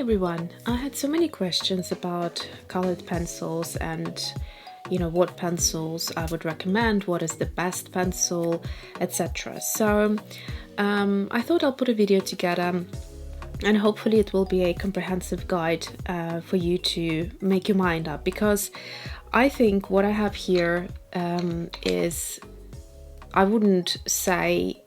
everyone. I had so many questions about colored pencils and what pencils I would recommend, what is the best pencil, etc. So I thought I'll put a video together and hopefully it will be a comprehensive guide for you to make your mind up, because I think what I have here is, I wouldn't say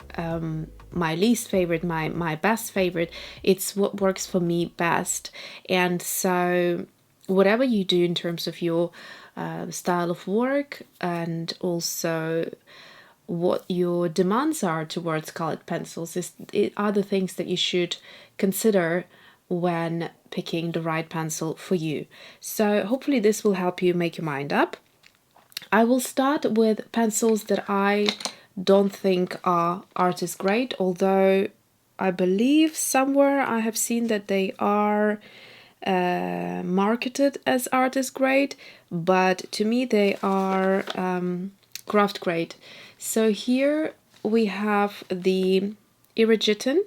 my least favorite, my best favorite. It's what works for me best. And so whatever you do in terms of your style of work and also what your demands are towards colored pencils are the things that you should consider when picking the right pencil for you. So hopefully this will help you make your mind up. I will start with pencils that I don't think are artist grade, although I believe somewhere I have seen that they are marketed as artist grade, but to me they are craft grade. So here we have the Irigitan,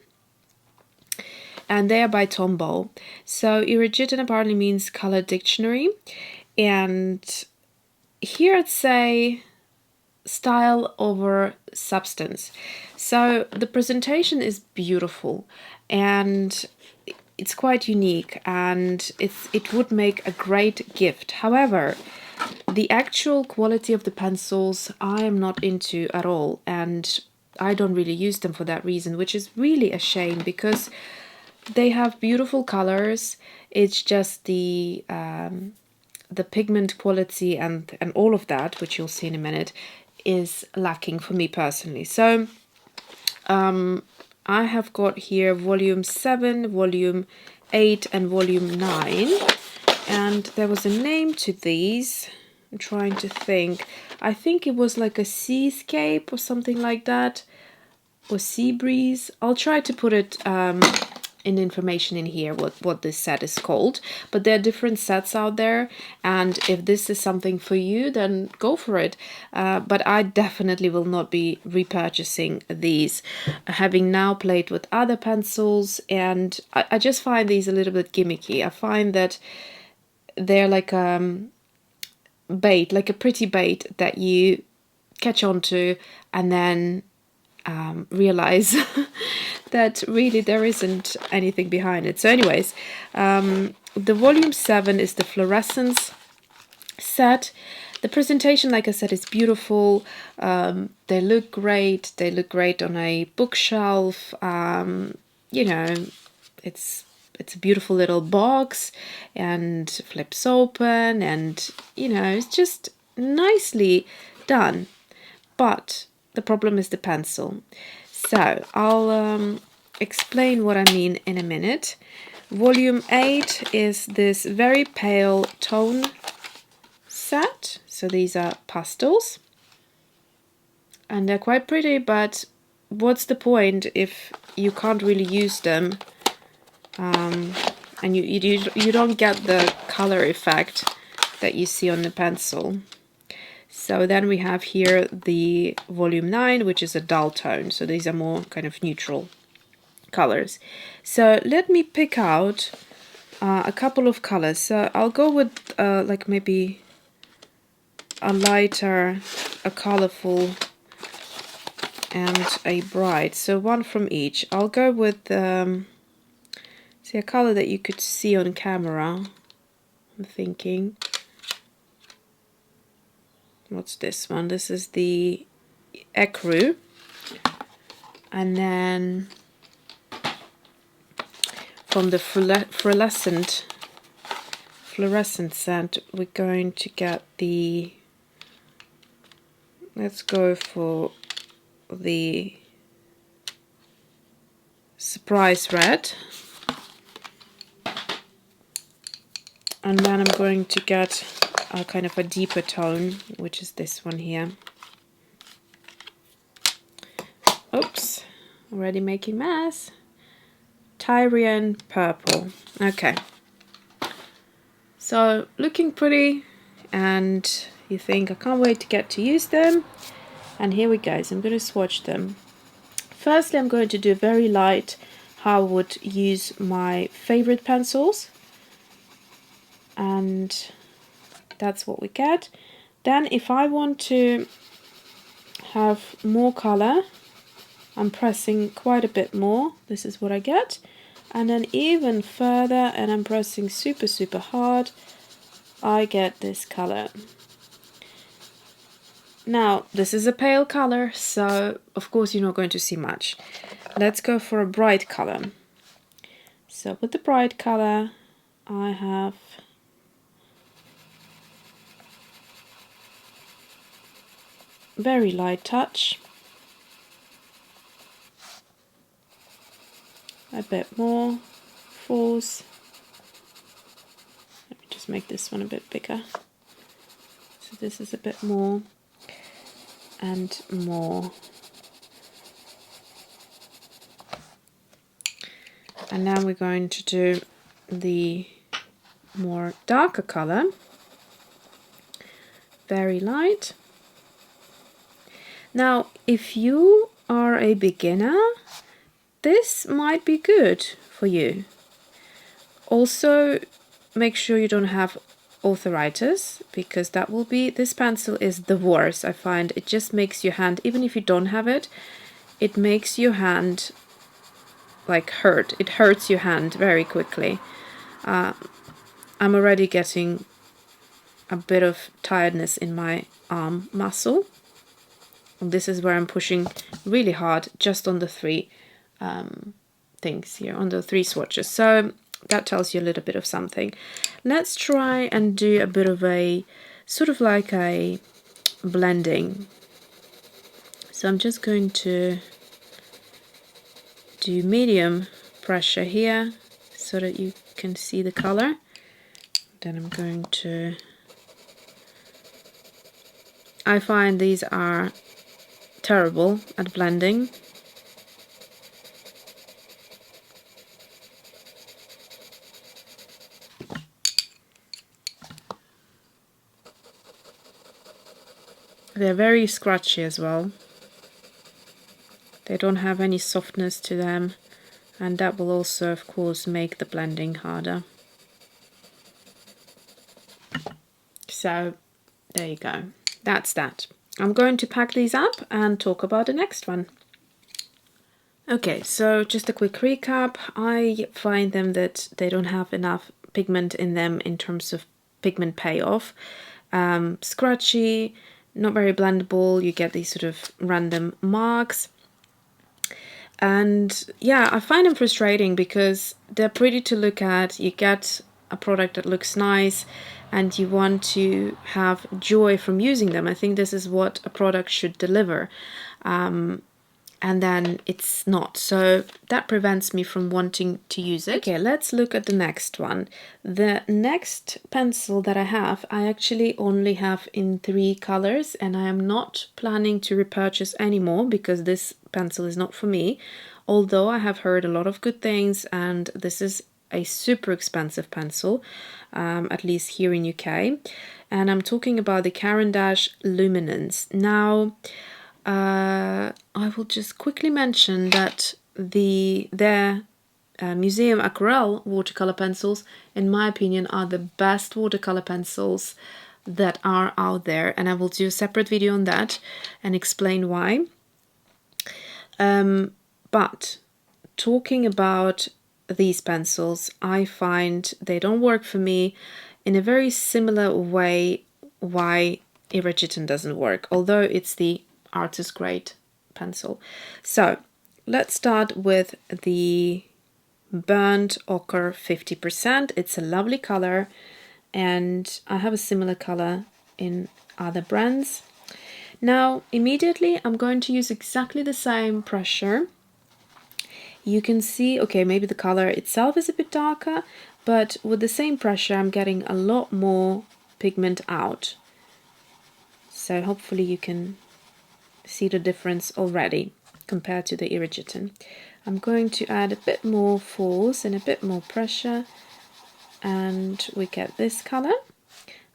and they are by Tombow. So Irigitan apparently means color dictionary, and here I'd say style over substance. So the presentation is beautiful and it's quite unique, and it would make a great gift. However, the actual quality of the pencils I am not into at all, and I don't really use them for that reason, which is really a shame because they have beautiful colors. It's just the pigment quality and all of that, which you'll see in a minute, is lacking for me personally. So I have got here volume 7, volume 8 and volume 9, and there was a name to these. I'm trying to think. I think it was like a Seascape or something like that, or Sea Breeze. I'll try to put it in information in here what this set is called, but there are different sets out there, and if this is something for you, then go for it. But I definitely will not be repurchasing these, having now played with other pencils, and I just find these a little bit gimmicky. I find that they're like bait, like a pretty bait that you catch onto and then realize that really there isn't anything behind it. So anyways, the volume 7 is the Fluorescence set. The presentation, like I said, is beautiful. They look great. They look great on a bookshelf. It's a beautiful little box and flips open, and it's just nicely done. But the problem is the pencil. So I'll explain what I mean in a minute. Volume 8 is this very pale tone set. So these are pastels, and they're quite pretty, but what's the point if you can't really use them and you don't get the color effect that you see on the pencil. So then we have here the volume 9, which is a dull tone. So these are more kind of neutral colors. So let me pick out a couple of colors. So I'll go with like maybe a lighter, a colorful, and a bright. So one from each. I'll go with see a color that you could see on camera. I'm thinking. What's this one? This is the Ochre. And then from the fluorescent set, we're going to get the, let's go for the Surprise Red. And then I'm going to get a kind of a deeper tone, which is this one here. Oops, already making mess. Tyrian Purple. Okay. So looking pretty, and you think, I can't wait to get to use them. And here we go. So I'm going to swatch them. Firstly, I'm going to do a very light how I would use my favorite pencils, and that's what we get. Then if I want to have more color, I'm pressing quite a bit more. This is what I get. And then even further, and I'm pressing super hard, I get this color. Now, this is a pale color, so of course you're not going to see much. Let's go for a bright color. So with the bright color, I have very light touch. A bit more force. Let me just make this one a bit bigger. So this is a bit more and more. And now we're going to do the more darker color. Very light. Now, if you are a beginner, this might be good for you. Also, make sure you don't have arthritis, because that will be, this pencil is the worst. I find it just makes your hand, even if you don't have it, it makes your hand like hurt. It hurts your hand very quickly. I'm already getting a bit of tiredness in my arm muscle. And this is where I'm pushing really hard just on the three things here, on the three swatches. So that tells you a little bit of something. Let's try and do a bit of a sort of like a blending. So I'm just going to do medium pressure here so that you can see the color. Then I'm going to, I find these are terrible at blending. They're very scratchy as well. They don't have any softness to them, and that will also, of course, make the blending harder. So there you go. That's that. I'm going to pack these up and talk about the next one. Okay, so just a quick recap. I find them that they don't have enough pigment in them in terms of pigment payoff. Scratchy, not very blendable. You get these sort of random marks. And yeah, I find them frustrating because they're pretty to look at. You get a product that looks nice and you want to have joy from using them. I think this is what a product should deliver. And then it's not. So that prevents me from wanting to use it. Okay, let's look at the next one. The next pencil that I have, I actually only have in 3 colors, and I am not planning to repurchase anymore because this pencil is not for me. Although I have heard a lot of good things, and this is a super expensive pencil, at least here in UK. And I'm talking about the Caran Luminance. Now, I will just quickly mention that their Museum Aquarelle watercolor pencils, in my opinion, are the best watercolor pencils that are out there, and I will do a separate video on that and explain why. But talking about these pencils, I find they don't work for me in a very similar way why Irigitan doesn't work, although it's the artist grade pencil. So let's start with the burnt ochre 50%. It's a lovely color, and I have a similar color in other brands. Now immediately I'm going to use exactly the same pressure. You can see, okay, maybe the color itself is a bit darker, but with the same pressure I'm getting a lot more pigment out. So hopefully you can see the difference already compared to the Irigitan. I'm going to add a bit more force and a bit more pressure, and we get this color.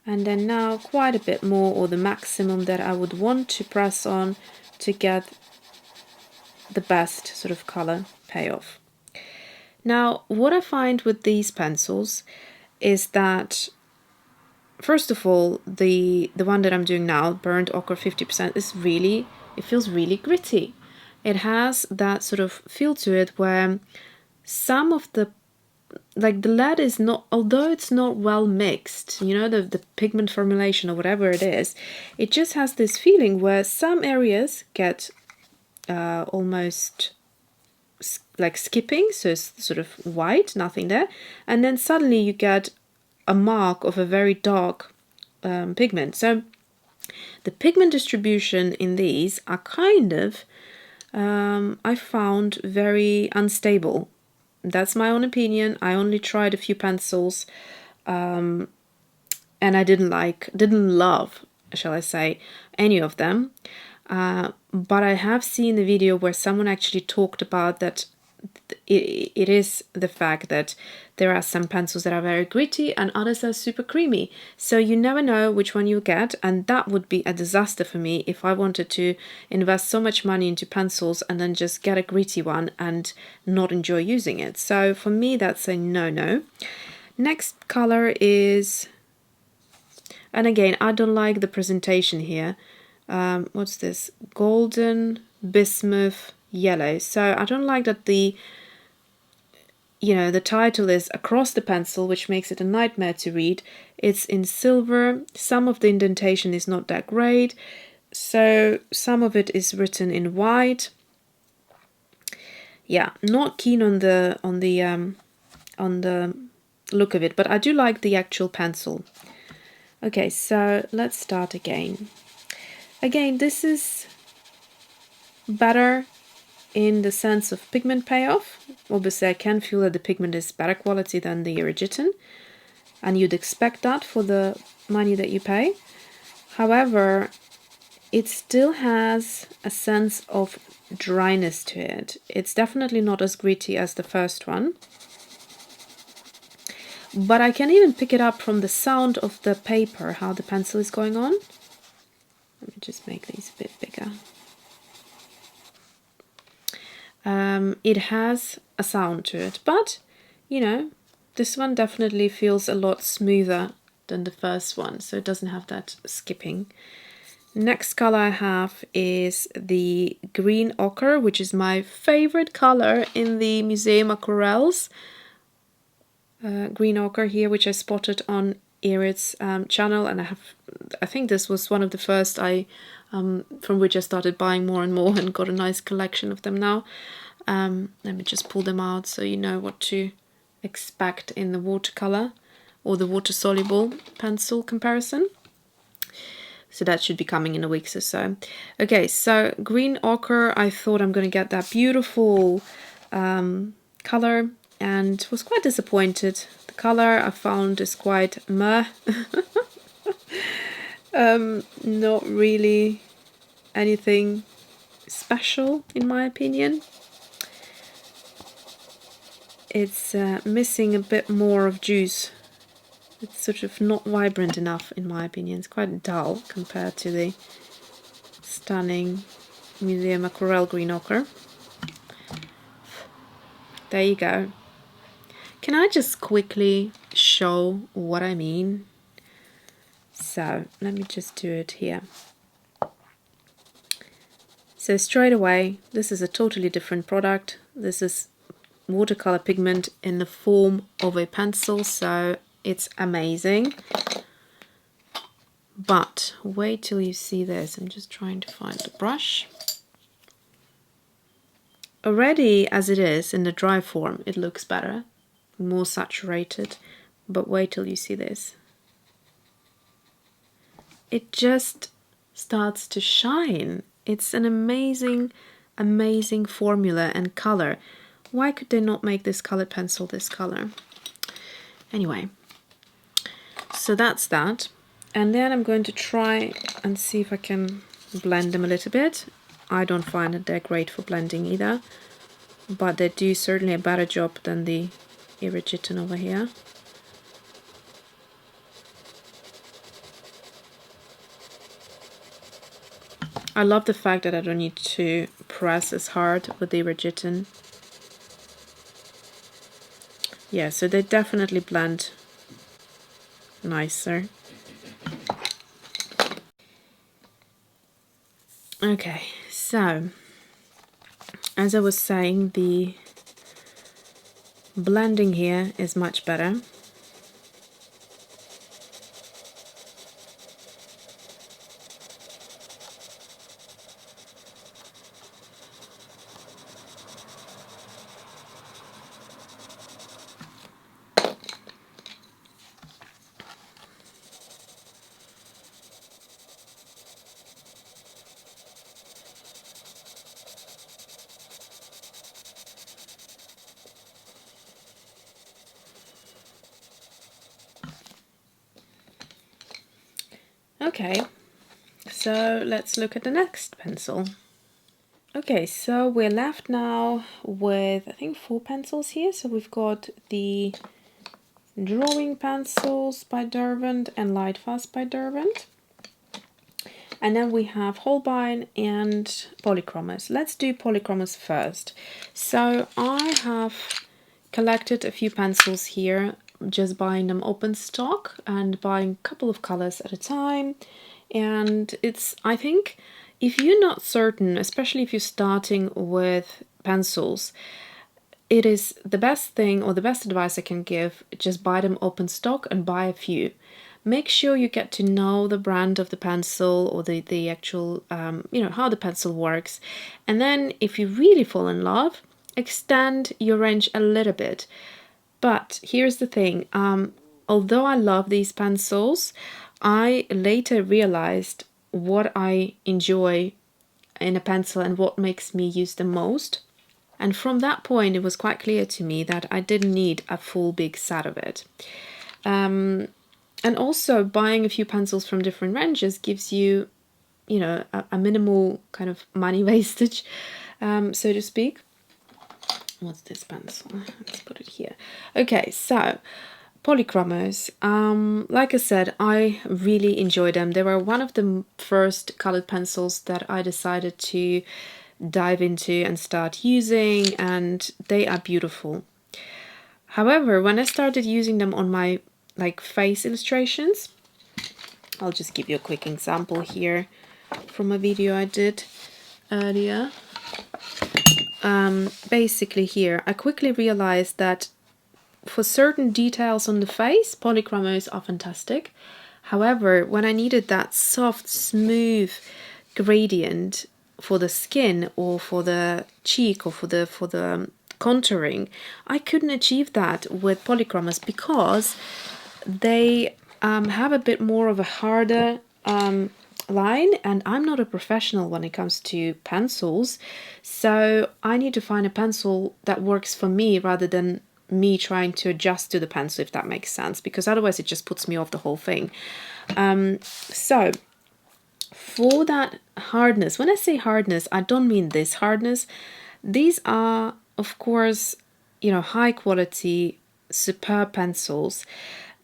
And then now quite a bit more, or the maximum that I would want to press on to get the best sort of color payoff. Now, what I find with these pencils is that, first of all, the one that I'm doing now, Burnt Ochre 50%, is really, it feels really gritty. It has that sort of feel to it where some of the, like the lead is not, although it's not well mixed, you know, the pigment formulation or whatever it is, it just has this feeling where some areas get almost like skipping, so it's sort of white, nothing there, and then suddenly you get a mark of a very dark pigment. So the pigment distribution in these are kind of, I found, very unstable. That's my own opinion. I only tried a few pencils, and I didn't love, shall I say, any of them. But I have seen a video where someone actually talked about that it is the fact that there are some pencils that are very gritty and others are super creamy. So you never know which one you get, and that would be a disaster for me if I wanted to invest so much money into pencils and then just get a gritty one and not enjoy using it. So for me, that's a no-no. Next color is, and again, I don't like the presentation here. What's this? Golden Bismuth Yellow. So I don't like that the title is across the pencil, which makes it a nightmare to read. It's in silver. Some of the indentation is not that great, so some of it is written in white. Yeah, not keen on the look of it, but I do like the actual pencil. Okay, so let's start again. Again, this is better in the sense of pigment payoff. Obviously, I can feel that the pigment is better quality than the Irigitan, and you'd expect that for the money that you pay. However, it still has a sense of dryness to it. It's definitely not as gritty as the first one, but I can even pick it up from the sound of the paper, how the pencil is going on. Let me just make these a bit bigger. It has a sound to it, but this one definitely feels a lot smoother than the first one, so it doesn't have that skipping. Next color I have is the green ochre, which is my favorite color in the Museum Aquarelles. Green ochre here, which I spotted on Irid's channel, and I think this was one of the first from which I started buying more and more and got a nice collection of them now. Let me just pull them out so you know what to expect in the watercolor or the water-soluble pencil comparison. So that should be coming in a week or so. Okay, so green ochre, I thought I'm going to get that beautiful color, and was quite disappointed. The color I found is quite meh. Not really anything special in my opinion. It's missing a bit more of juice. It's sort of not vibrant enough in my opinion. It's quite dull compared to the stunning Museum Aquarelle green ochre. There you go. Can I just quickly show what I mean? So let me just do it here. So straight away, this is a totally different product. This is watercolor pigment in the form of a pencil, so it's amazing. But wait till you see this. I'm just trying to find the brush. Already as it is in the dry form, it looks better, more saturated, but wait till you see this. It just starts to shine. It's an amazing, amazing formula and color. Why could they not make this colored pencil this color? Anyway, so that's that. And then I'm going to try and see if I can blend them a little bit. I don't find that they're great for blending either, but they do certainly a better job than the Irigitan over here. I love the fact that I don't need to press as hard with the Irigitan. Yeah, so they definitely blend nicer. Okay, so as I was saying, the blending here is much better. Okay, so let's look at the next pencil. Okay, so we're left now with, I think, 4 pencils here. So we've got the Drawing Pencils by Derwent and Lightfast by Derwent. And then we have Holbein and Polychromos. Let's do Polychromos first. So I have collected a few pencils here, just buying them open stock and buying a couple of colors at a time. And it's, I think, if you're not certain, especially if you're starting with pencils, it is the best thing, or the best advice I can give, just buy them open stock and buy a few. Make sure you get to know the brand of the pencil, or the actual, how the pencil works. And then if you really fall in love, extend your range a little bit. But here's the thing, although I love these pencils, I later realized what I enjoy in a pencil and what makes me use them most. And from that point, it was quite clear to me that I didn't need a full big set of it. And also buying a few pencils from different ranges gives you, a minimal kind of money wastage, so to speak. What's this pencil? Let's put it here. Okay, so Polychromos. Like I said, I really enjoy them. They were one of the first colored pencils that I decided to dive into and start using, and they are beautiful. However, when I started using them on my face illustrations, I'll just give you a quick example here from a video I did earlier. Basically here, I quickly realized that for certain details on the face, Polychromos are fantastic. However, when I needed that soft, smooth gradient for the skin or for the cheek or for the contouring, I couldn't achieve that with Polychromos because they have a bit more of a harder line, and I'm not a professional when it comes to pencils, so I need to find a pencil that works for me rather than me trying to adjust to the pencil, if that makes sense, because otherwise it just puts me off the whole thing. So for that hardness, when I say hardness, I don't mean this hardness. These are, of course, high quality, superb pencils.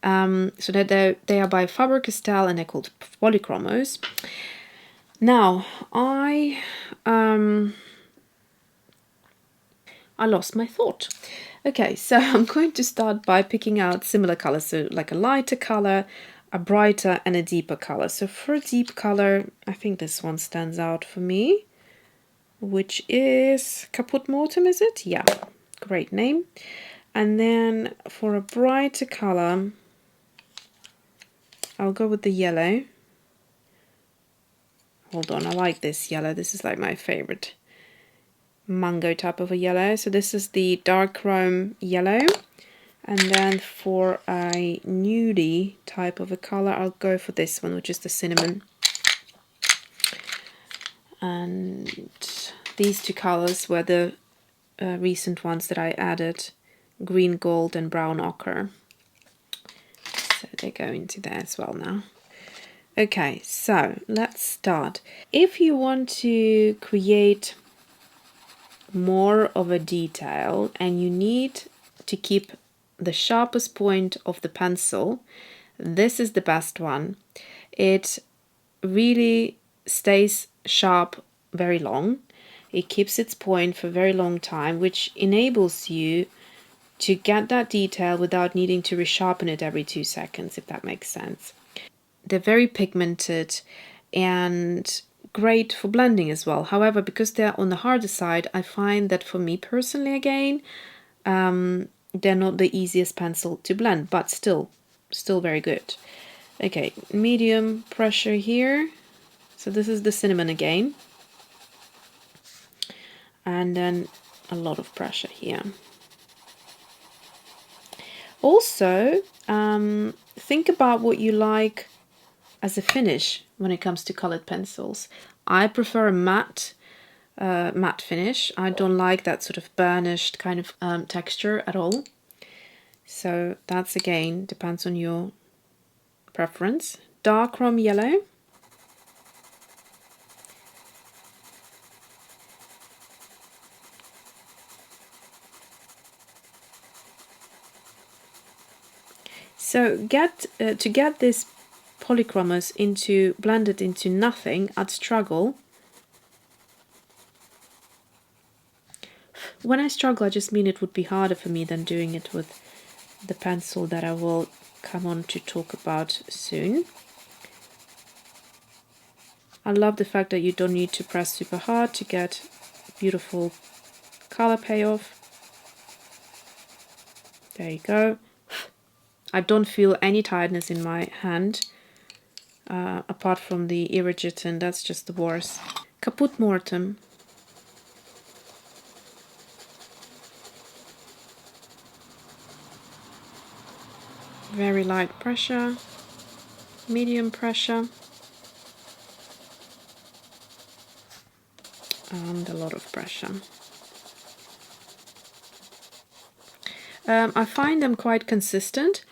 So that they are by Faber Castell and they're called Polychromos. Now, I lost my thought. Okay, so I'm going to start by picking out similar colors, so like a lighter color, a brighter, and a deeper color. So for a deep color, I think this one stands out for me, which is Caput Mortem, is it? Yeah, great name. And then for a brighter color, I'll go with the yellow. Hold on, I like this yellow. This is like my favorite mango type of a yellow. So this is the dark chrome yellow. And then for a nudie type of a color, I'll go for this one, which is the cinnamon. And these two colors were the recent ones that I added, green gold and brown ochre. So they go into there as well now. Okay, so let's start. If you want to create more of a detail and you need to keep the sharpest point of the pencil, this is the best one. It really stays sharp very long. It keeps its point for a very long time, which enables you to get that detail without needing to resharpen it every 2 seconds, if that makes sense. They're very pigmented and great for blending as well. However, because they're on the harder side, I find that for me personally, again, they're not the easiest pencil to blend, but still very good. Okay, medium pressure here. So this is the cinnamon again. And then a lot of pressure here. Also, think about what you like as a finish when it comes to colored pencils. I prefer a matte finish. I don't like that sort of burnished kind of texture at all. So that's, again, depends on your preference. Dark chrome yellow. So to get this Polychromos blended into nothing, I'd struggle. When I struggle, I just mean it would be harder for me than doing it with the pencil that I will come on to talk about soon. I love the fact that you don't need to press super hard to get beautiful color payoff. There you go. I don't feel any tiredness in my hand, apart from the Irigitan, that's just the worst. Caput mortem. Very light pressure, medium pressure, and a lot of pressure. I find them quite consistent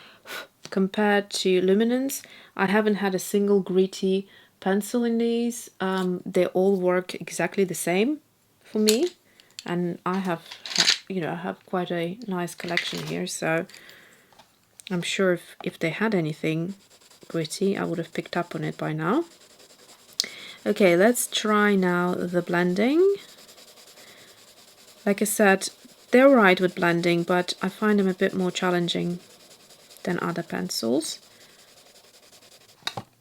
compared to Luminance. I haven't had a single gritty pencil in these. They all work exactly the same for me, and I have quite a nice collection here, so I'm sure if they had anything gritty, I would have picked up on it by now. Okay, let's try now the blending. Like I said, they're right with blending, but I find them a bit more challenging than other pencils,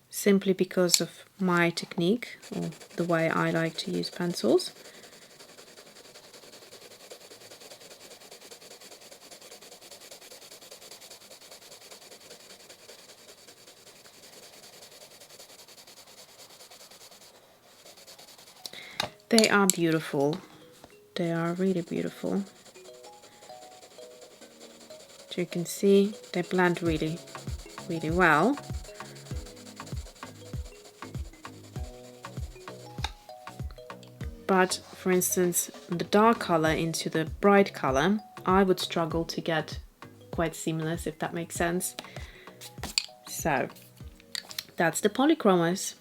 simply because of my technique, or the way I like to use pencils. They are beautiful. They are really beautiful. As you can see, they blend really, really well. But for instance, the dark color into the bright color, I would struggle to get quite seamless, if that makes sense. So that's the Polychromos.